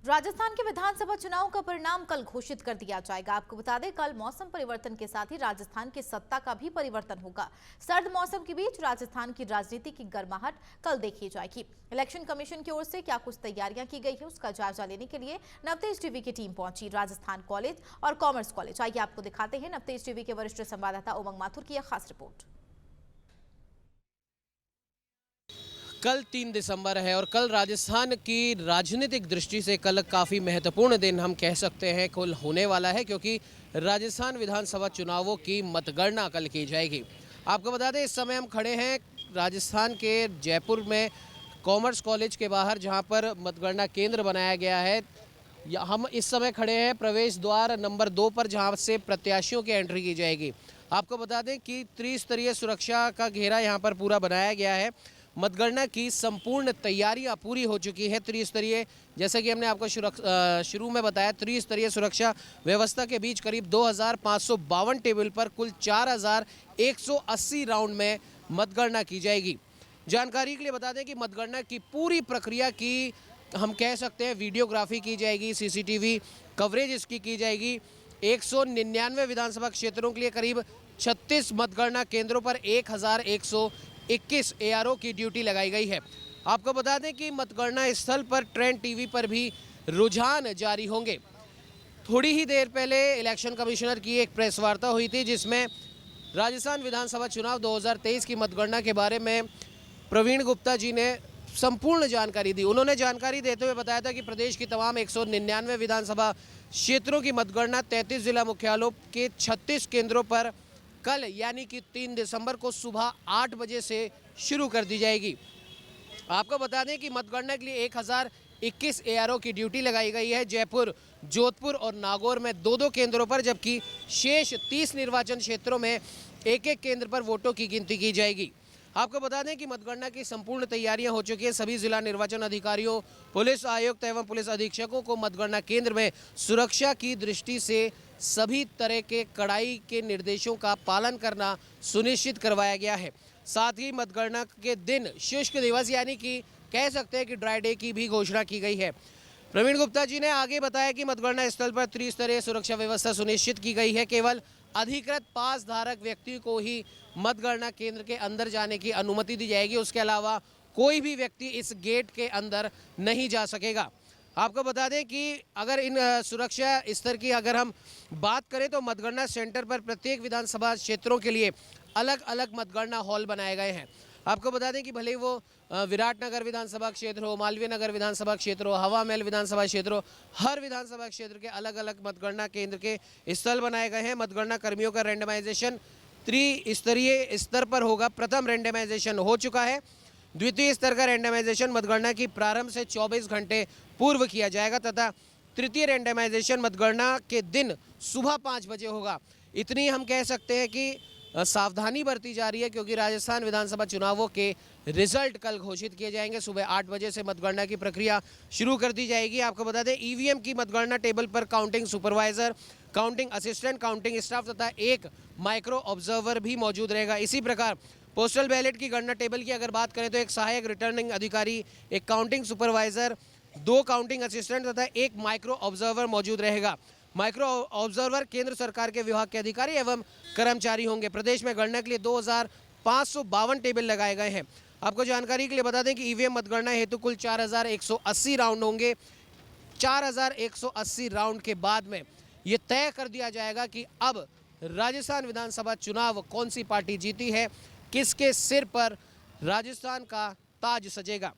राजस्थान के विधानसभा चुनाव का परिणाम कल घोषित कर दिया जाएगा। आपको बता दें, कल मौसम परिवर्तन के साथ ही राजस्थान की सत्ता का भी परिवर्तन होगा। सर्द मौसम के बीच राजस्थान की राजनीति की गर्माहट कल देखी जाएगी। इलेक्शन कमीशन की ओर से क्या कुछ तैयारियां की गई है, उसका जायजा लेने के लिए नवतेज टीवी की टीम पहुंची राजस्थान कॉलेज और कॉमर्स कॉलेज। आइए आपको दिखाते हैं नवतेज टीवी के वरिष्ठ संवाददाता उमंग माथुर की यह खास रिपोर्ट। कल 3 दिसंबर है और कल राजस्थान की राजनीतिक दृष्टि से कल काफ़ी महत्वपूर्ण दिन हम कह सकते हैं कल होने वाला है, क्योंकि राजस्थान विधानसभा चुनावों की मतगणना कल की जाएगी। आपको बता दें, इस समय हम खड़े हैं राजस्थान के जयपुर में कॉमर्स कॉलेज के बाहर, जहां पर मतगणना केंद्र बनाया गया है। हम इस समय खड़े हैं प्रवेश द्वार नंबर 2 पर, जहां से प्रत्याशियों की एंट्री की जाएगी। आपको बता दें कि त्रिस्तरीय सुरक्षा का घेरा यहां पर पूरा बनाया गया है। मतगणना की संपूर्ण तैयारियां पूरी हो चुकी है। त्रिस्तरीय, जैसे कि हमने आपको शुरू में बताया, त्रिस्तरीय सुरक्षा व्यवस्था के बीच करीब 2552 टेबल पर कुल 4180 राउंड में मतगणना की जाएगी। जानकारी के लिए बता दें कि मतगणना की पूरी प्रक्रिया की हम कह सकते हैं वीडियोग्राफी की जाएगी, सीसीटीवी कवरेज इसकी की जाएगी। 199 विधानसभा क्षेत्रों के लिए करीब 36 मतगणना केंद्रों पर 1121 एआरओ की ड्यूटी लगाई गई है। आपको बता दें कि मतगणना स्थल पर ट्रेंड टीवी पर भी रुझान जारी होंगे। थोड़ी ही देर पहले इलेक्शन कमिश्नर की एक प्रेस वार्ता हुई थी, जिसमें राजस्थान विधानसभा चुनाव 2023 की मतगणना के बारे में प्रवीण गुप्ता जी ने संपूर्ण जानकारी दी। उन्होंने जानकारी देते हुए बताया था कि प्रदेश की तमाम 199 विधानसभा क्षेत्रों की मतगणना 33 जिला मुख्यालयों के 36 केंद्रों पर कल यानी कि 3 दिसंबर को सुबह 8 बजे से शुरू कर दी जाएगी। आपको बता दें कि मतगणना के लिए 1021 एआरओ की ड्यूटी लगाई गई है। जयपुर, जोधपुर और नागौर में 2-2 केंद्रों पर, जबकि शेष 30 निर्वाचन क्षेत्रों में एक-एक केंद्र पर वोटों की गिनती की जाएगी। आपको बता दें कि मतगणना की संपूर्ण तैयारियां हो चुकी हैं। सभी जिला निर्वाचन अधिकारियों, पुलिस आयुक्त एवं पुलिस अधीक्षकों को मतगणना केंद्र में सुरक्षा की दृष्टि से सभी तरह के कड़ाई के निर्देशों का पालन करना सुनिश्चित करवाया गया है। साथ ही मतगणना के दिन शुष्क दिवस यानी कि कह सकते हैं कि ड्राई डे की भी घोषणा की गई है। प्रवीण गुप्ता जी ने आगे बताया कि मतगणना स्थल पर त्रिस्तरीय सुरक्षा व्यवस्था सुनिश्चित की गई है। केवल अधिकृत पास धारक व्यक्ति को ही मतगणना केंद्र के अंदर जाने की अनुमति दी जाएगी। उसके अलावा कोई भी व्यक्ति इस गेट के अंदर नहीं जा सकेगा। आपको बता दें कि अगर इन सुरक्षा स्तर की अगर हम बात करें तो मतगणना सेंटर पर प्रत्येक विधानसभा क्षेत्रों के लिए अलग अलग मतगणना हॉल बनाए गए हैं। आपको बता दें कि भले वो विराटनगर विधानसभा क्षेत्र हो, मालवीय नगर विधानसभा क्षेत्र हो, हवा महल विधानसभा क्षेत्र हो, हर विधानसभा क्षेत्र के अलग अलग मतगणना केंद्र के स्थल बनाए गए हैं। मतगणना कर्मियों का रैंडमाइजेशन त्रिस्तरीय स्तर पर होगा। प्रथम रैंडमाइजेशन हो चुका है। द्वितीय स्तर का रैंडमाइजेशन मतगणना की प्रारंभ से 24 घंटे पूर्व किया जाएगा तथा तृतीय रैंडमाइजेशन मतगणना के दिन सुबह 5 बजे होगा। इतनी हम कह सकते हैं कि सावधानी बरती जा रही है, क्योंकि राजस्थान विधानसभा चुनावों के रिजल्ट कल घोषित किए जाएंगे। सुबह 8 बजे से मतगणना की प्रक्रिया शुरू कर दी जाएगी। आपको बता दें, ईवीएम की मतगणना टेबल पर counting supervisor, counting assistant, counting staff तथा एक माइक्रो ऑब्जर्वर भी मौजूद रहेगा। इसी प्रकार पोस्टल बैलेट की गणना टेबल की अगर बात करें तो एक सहायक रिटर्निंग अधिकारी, एक काउंटिंग सुपरवाइजर, 2 काउंटिंग असिस्टेंट तथा एक माइक्रो ऑब्जर्वर मौजूद रहेगा। माइक्रो ऑब्जर्वर केंद्र सरकार के विभाग के अधिकारी एवं कर्मचारी होंगे। प्रदेश में गणना के लिए 2552 टेबल लगाए गए हैं। आपको जानकारी के लिए बता दें कि ईवीएम मतगणना हेतु कुल 4180 राउंड होंगे। 4180 राउंड के बाद में ये तय कर दिया जाएगा कि अब राजस्थान विधानसभा चुनाव कौन सी पार्टी जीती है, किसके सिर पर राजस्थान का ताज सजेगा।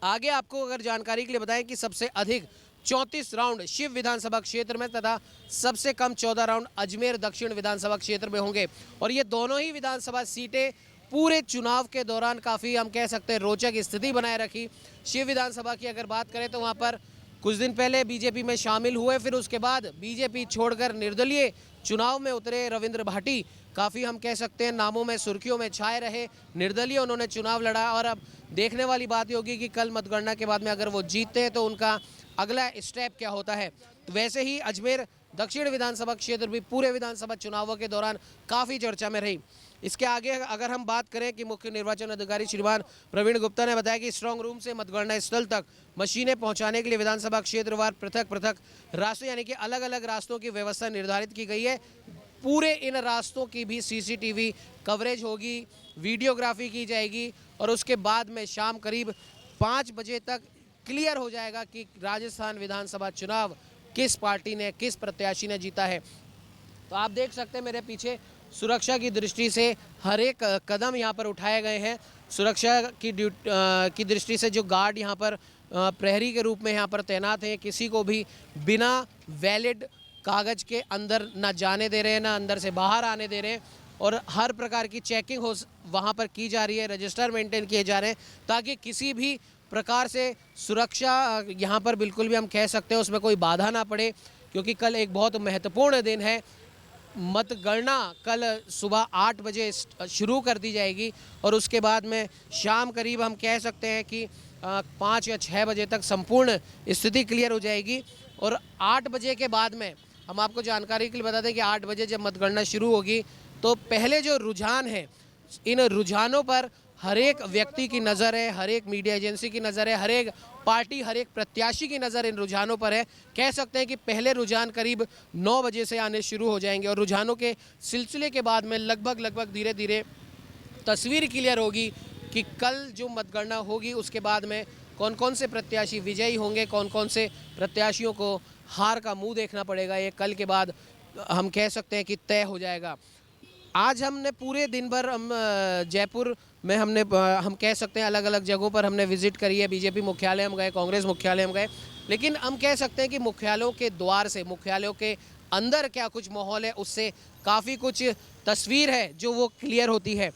आगे आपको अगर जानकारी के लिए बताएं कि सबसे अधिक 34 राउंड शिव विधानसभा क्षेत्र में तथा सबसे कम 14 राउंड अजमेर दक्षिण विधानसभा क्षेत्र में होंगे। और ये दोनों ही विधानसभा सीटें पूरे चुनाव के दौरान काफ़ी हम कह सकते हैं रोचक स्थिति बनाए रखी। शिव विधानसभा की अगर बात करें तो वहाँ पर कुछ दिन पहले बीजेपी में शामिल हुए, फिर उसके बाद बीजेपी छोड़कर निर्दलीय चुनाव में उतरे रविंद्र भाटी काफ़ी हम कह सकते हैं नामों में सुर्खियों में छाए रहे। निर्दलीय उन्होंने चुनाव लड़ा और अब देखने वाली बात होगी कि कल मतगणना के बाद में अगर वो जीतते हैं तो उनका अगला स्टेप क्या होता है। तो वैसे ही अजमेर दक्षिण विधानसभा क्षेत्र भी पूरे विधानसभा चुनावों के दौरान काफ़ी चर्चा में रही। इसके आगे अगर हम बात करें कि मुख्य निर्वाचन अधिकारी श्रीमान प्रवीण गुप्ता ने बताया कि स्ट्रांग रूम से मतगणना स्थल तक मशीनें पहुंचाने के लिए विधानसभा क्षेत्रवार पृथक पृथक रास्तों यानी कि अलग अलग रास्तों की व्यवस्था निर्धारित की गई है। पूरे इन रास्तों की भी सीसीटीवी कवरेज होगी, वीडियोग्राफी की जाएगी और उसके बाद में शाम करीब 5 बजे तक क्लियर हो जाएगा कि राजस्थान विधानसभा चुनाव किस पार्टी ने, किस प्रत्याशी ने जीता है। तो आप देख सकते हैं मेरे पीछे सुरक्षा की दृष्टि से हर एक कदम यहाँ पर उठाए गए हैं। सुरक्षा की दृष्टि से जो गार्ड यहाँ पर प्रहरी के रूप में यहाँ पर तैनात हैं, किसी को भी बिना वैलिड कागज़ के अंदर ना जाने दे रहे हैं, ना अंदर से बाहर आने दे रहे हैं और हर प्रकार की चेकिंग हो वहाँ पर की जा रही है, रजिस्टर मेंटेन किए जा रहे हैं ताकि किसी भी प्रकार से सुरक्षा यहाँ पर बिल्कुल भी हम कह सकते हैं उसमें कोई बाधा ना पड़े, क्योंकि कल एक बहुत महत्वपूर्ण दिन है। मतगणना कल सुबह 8 बजे शुरू कर दी जाएगी और उसके बाद में शाम करीब हम कह सकते हैं कि 5 या 6 बजे तक संपूर्ण स्थिति क्लियर हो जाएगी। और 8 बजे के बाद में हम आपको जानकारी के लिए बता दें कि 8 बजे जब मतगणना शुरू होगी तो पहले जो रुझान है, इन रुझानों पर हर एक व्यक्ति की नज़र है, हर एक मीडिया एजेंसी की नज़र है, हर एक पार्टी, हर एक प्रत्याशी की नज़र इन रुझानों पर है। कह सकते हैं कि पहले रुझान करीब 9 बजे से आने शुरू हो जाएंगे और रुझानों के सिलसिले के बाद में लगभग धीरे धीरे तस्वीर क्लियर होगी कि कल जो मतगणना होगी उसके बाद में कौन कौन से प्रत्याशी विजयी होंगे, कौन कौन से प्रत्याशियों को हार का मुंह देखना पड़ेगा। ये कल के बाद हम कह सकते हैं कि तय हो जाएगा। आज हमने पूरे दिन भर हम जयपुर में हम कह सकते हैं अलग अलग जगहों पर हमने विजिट करी है। बीजेपी मुख्यालय हम गए, कांग्रेस मुख्यालय हम गए, लेकिन हम कह सकते हैं कि मुख्यालयों के द्वार से, मुख्यालयों के अंदर क्या कुछ माहौल है उससे काफ़ी कुछ तस्वीर है जो वो क्लियर होती है।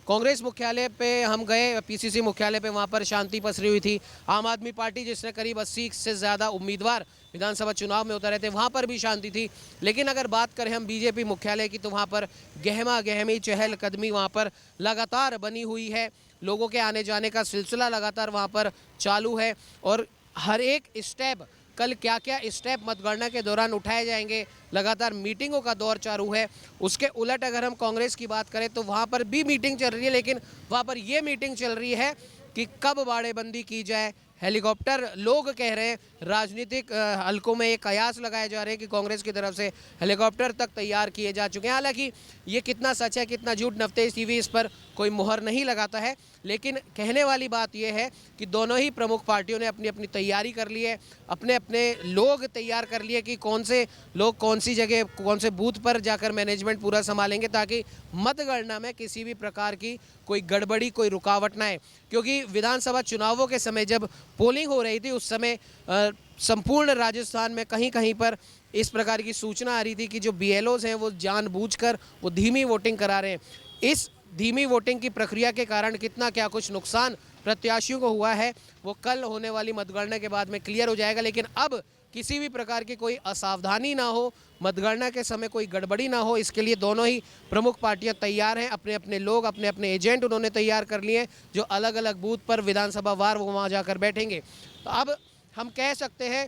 कांग्रेस मुख्यालय पे हम गए, पीसीसी मुख्यालय पे, वहाँ पर शांति पसरी हुई थी। आम आदमी पार्टी जिसने करीब 80 से ज़्यादा उम्मीदवार विधानसभा चुनाव में उतरे थे, वहाँ पर भी शांति थी। लेकिन अगर बात करें हम बीजेपी मुख्यालय की तो वहाँ पर गहमा गहमी चहलकदमी वहाँ पर लगातार बनी हुई है। लोगों के आने जाने का सिलसिला लगातार वहाँ पर चालू है और हर एक स्टेप, कल क्या क्या स्टेप मतगणना के दौरान उठाए जाएंगे, लगातार मीटिंगों का दौर चालू है। उसके उलट अगर हम कांग्रेस की बात करें तो वहाँ पर भी मीटिंग चल रही है, लेकिन वहाँ पर ये मीटिंग चल रही है कि कब बाड़ेबंदी की जाए। हेलीकॉप्टर लोग कह रहे हैं, राजनीतिक हलकों में एक कयास लगाए जा रहे हैं कि कांग्रेस की तरफ से हेलीकॉप्टर तक तैयार किए जा चुके हैं। हालांकि ये कितना सच है कितना झूठ, नवतेज टीवी इस पर कोई मुहर नहीं लगाता है, लेकिन कहने वाली बात यह है कि दोनों ही प्रमुख पार्टियों ने अपनी अपनी तैयारी कर ली है, अपने अपने लोग तैयार कर लिए कि कौन से लोग कौन सी जगह, कौन से बूथ पर जाकर मैनेजमेंट पूरा संभालेंगे ताकि मतगणना में किसी भी प्रकार की कोई गड़बड़ी, कोई रुकावट ना आए। क्योंकि विधानसभा चुनावों के समय जब पोलिंग हो रही थी उस समय संपूर्ण राजस्थान में कहीं कहीं पर इस प्रकार की सूचना आ रही थी कि जो BLOs हैं वो जानबूझकर वो धीमी वोटिंग करा रहे हैं। इस धीमी वोटिंग की प्रक्रिया के कारण कितना क्या कुछ नुकसान प्रत्याशियों को हुआ है वो कल होने वाली मतगणना के बाद में क्लियर हो जाएगा। लेकिन अब किसी भी प्रकार की कोई असावधानी ना हो, मतगणना के समय कोई गड़बड़ी ना हो, इसके लिए दोनों ही प्रमुख पार्टियां तैयार हैं। अपने अपने लोग, अपने अपने एजेंट उन्होंने तैयार कर लिए जो अलग अलग बूथ पर विधानसभा वार वो वहाँ जाकर बैठेंगे। तो अब हम कह सकते हैं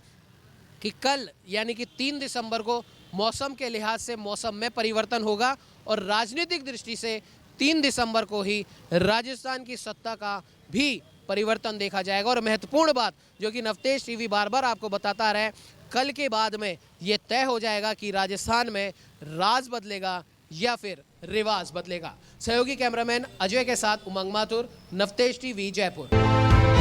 कि कल यानी कि 3 दिसंबर को मौसम के लिहाज से मौसम में परिवर्तन होगा और राजनीतिक दृष्टि से 3 दिसंबर को ही राजस्थान की सत्ता का भी परिवर्तन देखा जाएगा। और महत्वपूर्ण बात जो कि नवतेज टीवी बार बार आपको बताता रहा है, कल के बाद में ये तय हो जाएगा कि राजस्थान में राज बदलेगा या फिर रिवाज बदलेगा। सहयोगी कैमरामैन अजय के साथ उमंग माथुर, नवतेज टीवी, जयपुर।